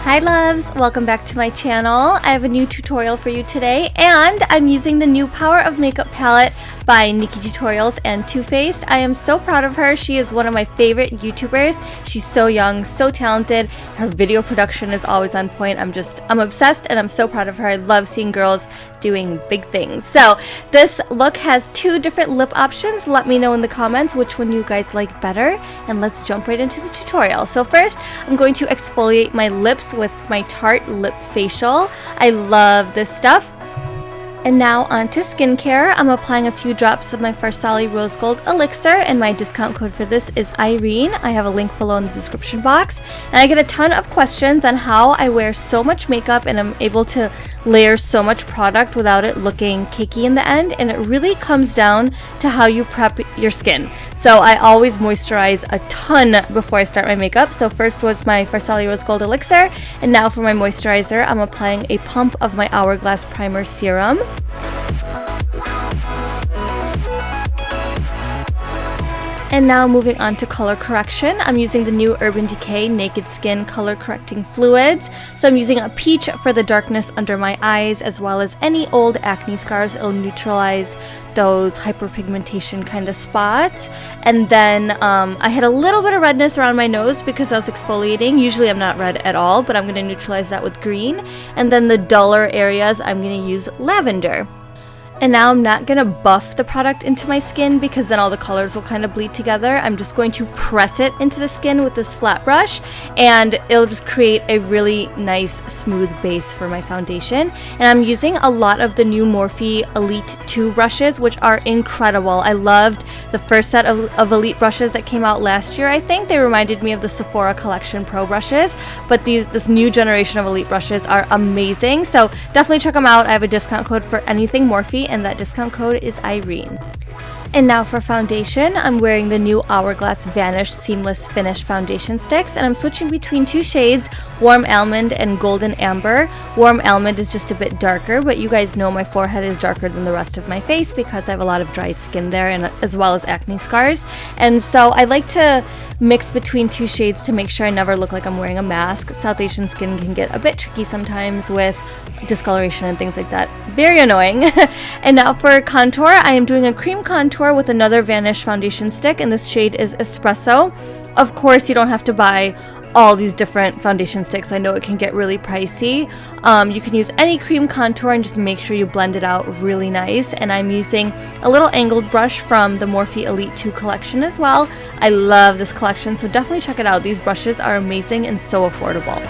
Hi loves! Welcome back to my channel. I have a new tutorial for you today, and I'm using the new Power of Makeup palette by NikkieTutorials and Too Faced. I am so proud of her. She is one of my favorite YouTubers. She's so young, so talented. Her video production is always on point. I'm obsessed and I'm so proud of her. I love seeing girls doing big things. So this look has two different lip options. Let me know in the comments which one you guys like better, and let's jump right into the tutorial. So first, I'm going to exfoliate my lips with my Tarte Lip Facial. I love this stuff. And now on to skincare. I'm applying a few drops of my Farsali Rose Gold Elixir, and my discount code for this is Irene. I have a link below in the description box. And I get a ton of questions on how I wear so much makeup and I'm able to layer so much product without it looking cakey in the end. And it really comes down to how you prep your skin. So I always moisturize a ton before I start my makeup. So first was my Farsali Rose Gold Elixir, and now for my moisturizer, I'm applying a pump of my Hourglass Primer Serum. And now moving on to color correction, I'm using the new Urban Decay Naked Skin Color Correcting Fluids. So I'm using a peach for the darkness under my eyes, as well as any old acne scars. It'll neutralize those hyperpigmentation kind of spots. And then I had a little bit of redness around my nose because I was exfoliating. Usually I'm not red at all, but I'm going to neutralize that with green. And then the duller areas, I'm going to use lavender. And now I'm not going to buff the product into my skin because then all the colors will kind of bleed together. I'm just going to press it into the skin with this flat brush, and it'll just create a really nice smooth base for my foundation. And I'm using a lot of the new Morphe Elite 2 brushes, which are incredible. I loved the first set of Elite brushes that came out last year. I think they reminded me of the Sephora Collection Pro brushes, but this new generation of Elite brushes are amazing. So definitely check them out. I have a discount code for anything Morphe, and that discount code is Irene. And now for foundation, I'm wearing the new Hourglass Vanish Seamless Finish foundation sticks, and I'm switching between two shades, Warm Almond and Golden Amber. Warm Almond is just a bit darker, but you guys know my forehead is darker than the rest of my face because I have a lot of dry skin there, and as well as acne scars. And so I like to mix between two shades to make sure I never look like I'm wearing a mask. South Asian skin can get a bit tricky sometimes with discoloration and things like that. Very annoying. And now for contour, I am doing a cream contour with another Vanish foundation stick, and this shade is Espresso. Of course, you don't have to buy all these different foundation sticks. I know it can get really pricey. You can use any cream contour and just make sure you blend it out really nice. And I'm using a little angled brush from the Morphe Elite 2 collection as well. I love this collection, so definitely check it out. These brushes are amazing and so affordable.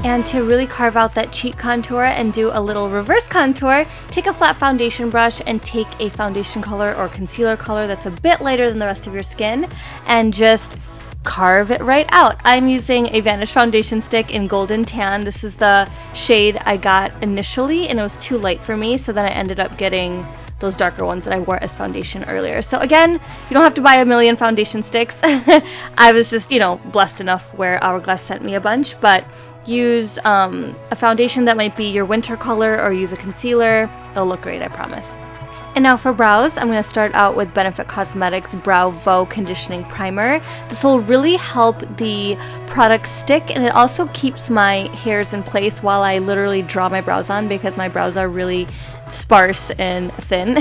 And to really carve out that cheek contour and do a little reverse contour, take a flat foundation brush and take a foundation color or concealer color that's a bit lighter than the rest of your skin and just carve it right out. I'm using a Vanish foundation stick in Golden Tan. This is the shade I got initially, and it was too light for me, so then I ended up getting those darker ones that I wore as foundation earlier. So again, you don't have to buy a million foundation sticks. I was just, blessed enough where Hourglass sent me a bunch, but use a foundation that might be your winter color or use a concealer. It'll look great, I promise. And now for brows, I'm going to start out with Benefit Cosmetics Brow Voe Conditioning Primer. This will really help the product stick, and it also keeps my hairs in place while I literally draw my brows on because my brows are really sparse and thin.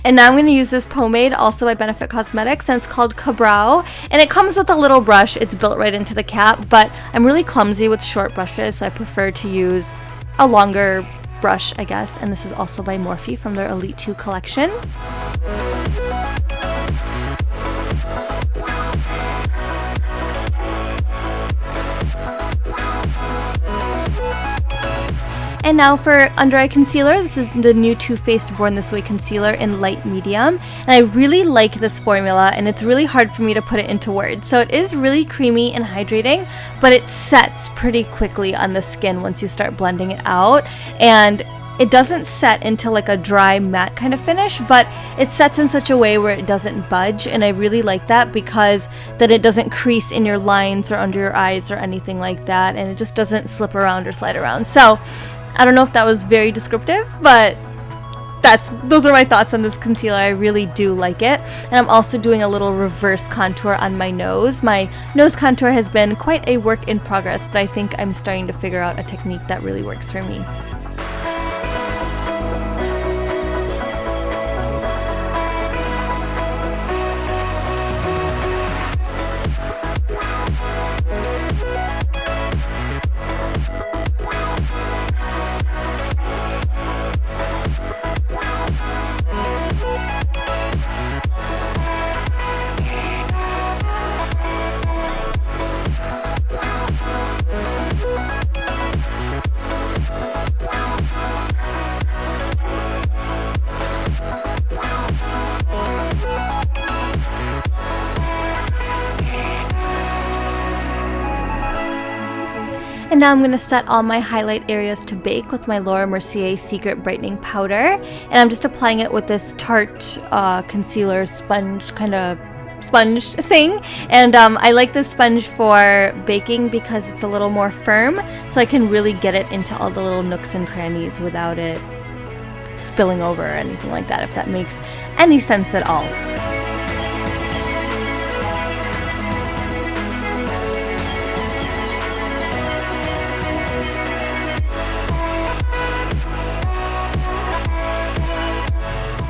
And now I'm going to use this pomade, also by Benefit Cosmetics, and it's called Cabrow, and it comes with a little brush. It's built right into the cap, but I'm really clumsy with short brushes, so I prefer to use a longer brush, I guess. And this is also by Morphe from their Elite 2 collection. And now for under eye concealer, this is the new Too Faced Born This Way concealer in light medium. And I really like this formula, and it's really hard for me to put it into words. So it is really creamy and hydrating, but it sets pretty quickly on the skin once you start blending it out. And it doesn't set into like a dry matte kind of finish, but it sets in such a way where it doesn't budge, and I really like that because then it doesn't crease in your lines or under your eyes or anything like that, and it just doesn't slip around or slide around. So I don't know if that was very descriptive, but those are my thoughts on this concealer. I really do like it. And I'm also doing a little reverse contour on my nose. My nose contour has been quite a work in progress, but I think I'm starting to figure out a technique that really works for me. And now I'm going to set all my highlight areas to bake with my Mercier Secret Brightening Powder. And I'm just applying it with this Tarte concealer sponge kind of sponge thing. And I like this sponge for baking because it's a little more firm, so I can really get it into all the little nooks and crannies without it spilling over or anything like that, if that makes any sense at all.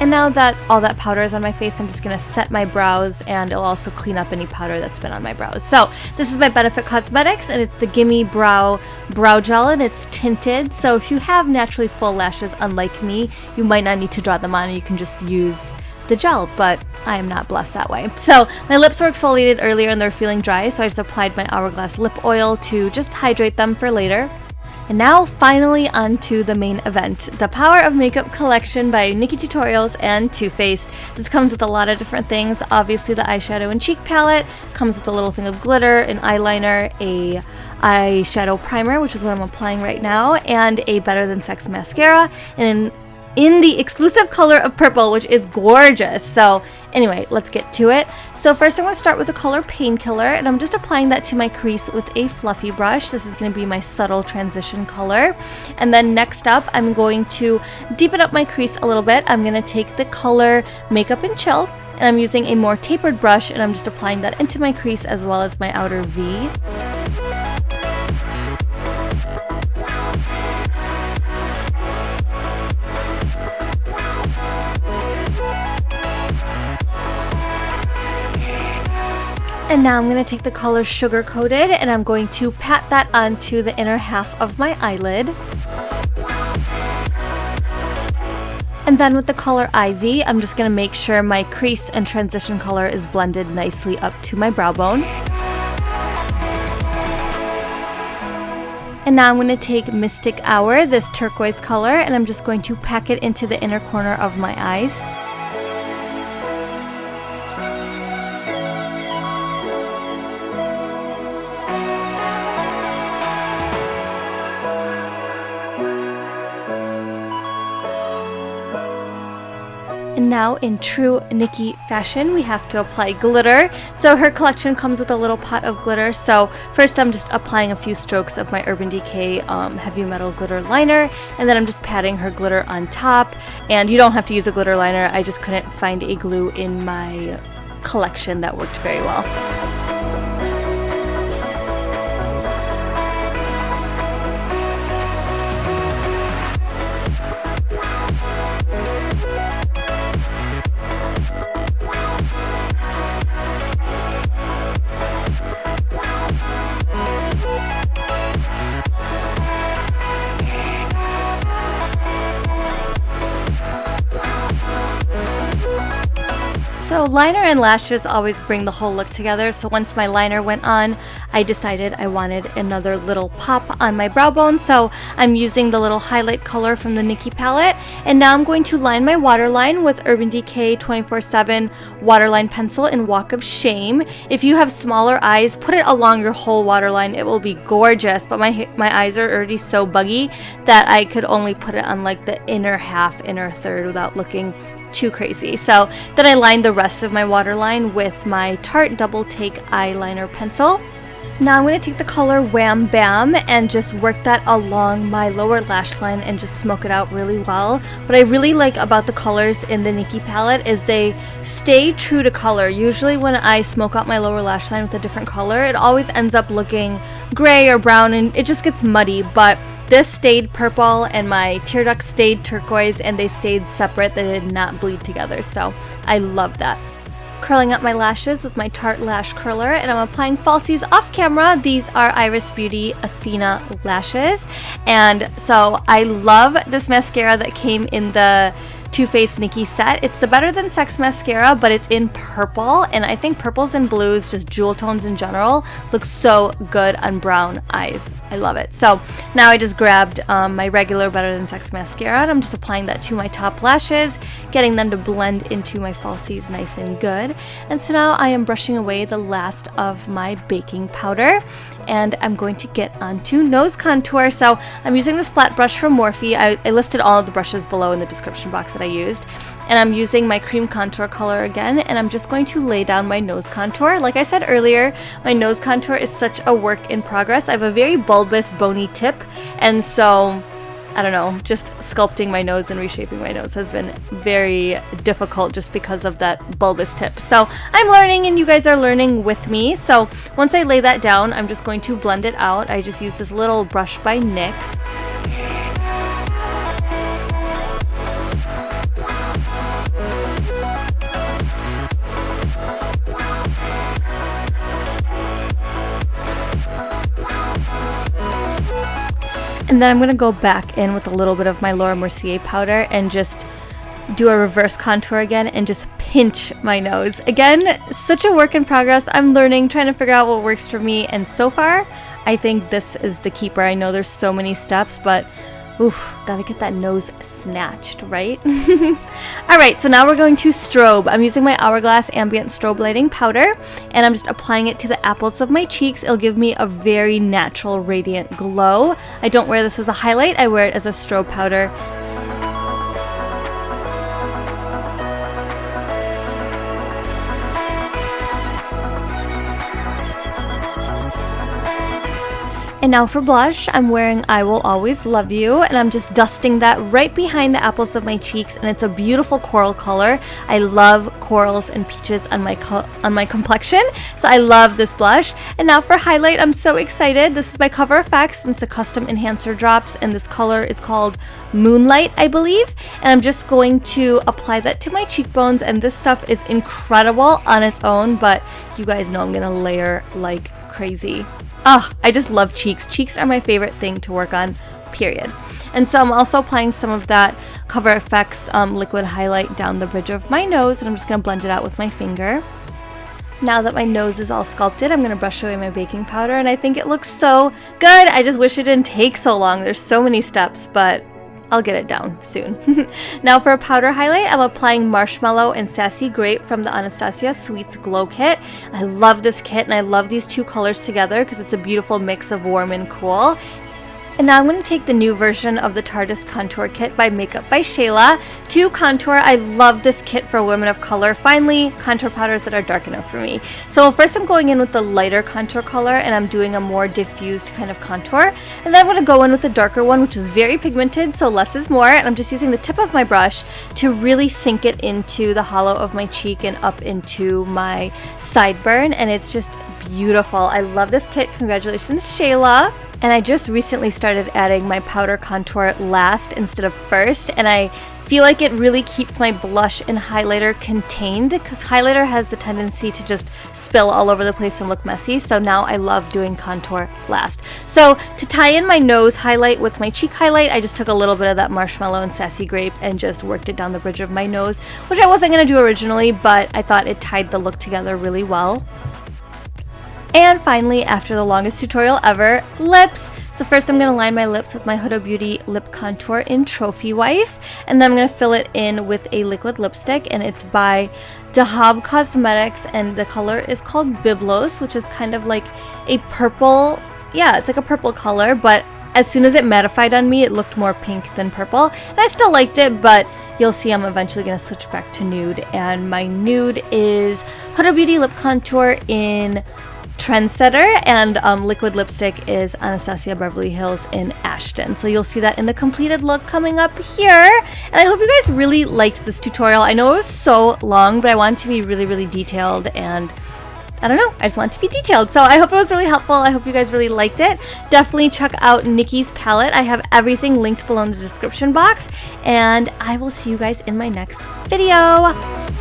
And now that all that powder is on my face, I'm just going to set my brows, and it'll also clean up any powder that's been on my brows. So this is by Benefit Cosmetics, and it's the Gimme Brow Gel, and it's tinted. So if you have naturally full lashes, unlike me, you might not need to draw them on, and you can just use the gel, but I am not blessed that way. So my lips were exfoliated earlier, and they're feeling dry, so I just applied my Hourglass lip oil to just hydrate them for later. And now finally onto the main event, the Power of Makeup collection by NikkieTutorials and Too Faced. This comes with a lot of different things. Obviously the eyeshadow and cheek palette comes with a little thing of glitter, an eyeliner, a eyeshadow primer, which is what I'm applying right now, and a Better Than Sex mascara, and in the exclusive color of purple, which is gorgeous. So anyway, let's get to it. So first I'm going to start with the color Painkiller, and I'm just applying that to my crease with a fluffy brush. This is going to be my subtle transition color. And then next up, I'm going to deepen up my crease a little bit. I'm going to take the color Makeup and Chill, and I'm using a more tapered brush, and I'm just applying that into my crease as well as my outer V. And now I'm going to take the color Sugar Coated, and I'm going to pat that onto the inner half of my eyelid. And then with the color Ivy, I'm just going to make sure my crease and transition color is blended nicely up to my brow bone. And now I'm going to take Mystic Hour, this turquoise color, and I'm just going to pack it into the inner corner of my eyes. And now in true Nikkie fashion, we have to apply glitter. So her collection comes with a little pot of glitter. So first I'm just applying a few strokes of my Urban Decay Heavy Metal Glitter Liner, and then I'm just patting her glitter on top. And you don't have to use a glitter liner, I just couldn't find a glue in my collection that worked very well. So liner and lashes always bring the whole look together, so once my liner went on, I decided I wanted another little pop on my brow bone, so I'm using the little highlight color from the Nikkie palette, and now I'm going to line my waterline with Urban Decay 24/7 waterline pencil in Walk of Shame. If you have smaller eyes, put it along your whole waterline, it will be gorgeous, but my eyes are already so buggy that I could only put it on like the inner half, inner third without looking too crazy. So then I lined the rest of my waterline with my Tarte Double Take eyeliner pencil. Now I'm going to take the color Wham Bam and just work that along my lower lash line and just smoke it out really well. What I really like about the colors in the Nikkie palette is they stay true to color. Usually when I smoke out my lower lash line with a different color, it always ends up looking gray or brown and it just gets muddy, but this stayed purple and my tear duct stayed turquoise and they stayed separate. They did not bleed together, so I love that. Curling up my lashes with my Tarte Lash Curler, and I'm applying falsies off camera. These are Iris Beauty Athena lashes, and so I love this mascara that came in the Too Faced Nikkie set. It's the Better Than Sex mascara, but it's in purple, and I think purples and blues, just jewel tones in general, look so good on brown eyes. I love it. So now I just grabbed my regular Better Than Sex mascara, and I'm just applying that to my top lashes, getting them to blend into my falsies nice and good. And so now I am brushing away the last of my baking powder, and I'm going to get onto nose contour. So I'm using this flat brush from Morphe. I listed all of the brushes below in the description box that I used, and I'm using my cream contour color again, and I'm just going to lay down my nose contour. Like I said earlier, my nose contour is such a work in progress. I have a very bulbous, bony tip, and so I don't know, just sculpting my nose and reshaping my nose has been very difficult just because of that bulbous tip. So I'm learning and you guys are learning with me. So once I lay that down, I'm just going to blend it out. I just use this little brush by NYX. And then I'm going to go back in with a little bit of my Laura Mercier powder and just do a reverse contour again and just pinch my nose. Again, such a work in progress. I'm learning, trying to figure out what works for me, and so far, I think this is the keeper. I know there's so many steps, but oof, gotta get that nose snatched, right? Alright, so now we're going to strobe. I'm using my Hourglass Ambient Strobe Lighting Powder, and I'm just applying it to the apples of my cheeks. It'll give me a very natural, radiant glow. I don't wear this as a highlight, I wear it as a strobe powder. And now for blush, I'm wearing I Will Always Love You, and I'm just dusting that right behind the apples of my cheeks, and it's a beautiful coral color. I love corals and peaches on my complexion, so I love this blush. And now for highlight, I'm so excited. This is by Cover FX, and it's a custom enhancer drops, and this color is called Moonlight, I believe. And I'm just going to apply that to my cheekbones, and this stuff is incredible on its own, but you guys know I'm gonna layer like crazy. I just love cheeks. Cheeks are my favorite thing to work on, period. And so I'm also applying some of that Cover FX liquid highlight down the bridge of my nose, and I'm just going to blend it out with my finger. Now that my nose is all sculpted, I'm going to brush away my baking powder, and I think it looks so good. I just wish it didn't take so long. There's so many steps, but I'll get it down soon. Now for a powder highlight, I'm applying Marshmallow and Sassy Grape from the Anastasia Sweets Glow Kit. I love this kit, and I love these two colors together because it's a beautiful mix of warm and cool. And now I'm going to take the new version of the Tarteist Contour Kit by Makeup by Shayla to contour. I love this kit for women of color. Finally, contour powders that are dark enough for me. So first I'm going in with the lighter contour color, and I'm doing a more diffused kind of contour. And then I'm going to go in with the darker one, which is very pigmented, so less is more. And I'm just using the tip of my brush to really sink it into the hollow of my cheek and up into my sideburn. And it's just beautiful. I love this kit. Congratulations, Shayla. And I just recently started adding my powder contour last instead of first, and I feel like it really keeps my blush and highlighter contained, because highlighter has the tendency to just spill all over the place and look messy. So now I love doing contour last. So to tie in my nose highlight with my cheek highlight, I just took a little bit of that marshmallow and sassy grape and just worked it down the bridge of my nose, which I wasn't going to do originally, but I thought it tied the look together really well. And finally, after the longest tutorial ever, lips. So first I'm going to line my lips with my Huda Beauty lip contour in Trophy Wife, and then I'm going to fill it in with a liquid lipstick, and it's by Dahab Cosmetics, and the color is called Biblos, which is kind of like a purple, yeah, it's like a purple color, but as soon as it mattified on me, it looked more pink than purple, and I still liked it, but you'll see I'm eventually going to switch back to nude, and my nude is Huda Beauty lip contour in Trendsetter, and liquid lipstick is Anastasia Beverly Hills in Ashton. So you'll see that in the completed look coming up here. And I hope you guys really liked this tutorial. I know it was so long, but I want it to be really, really detailed, and I don't know, I just want it to be detailed. So I hope it was really helpful. I hope you guys really liked it. Definitely check out Nikkie's palette. I have everything linked below in the description box, and I will see you guys in my next video.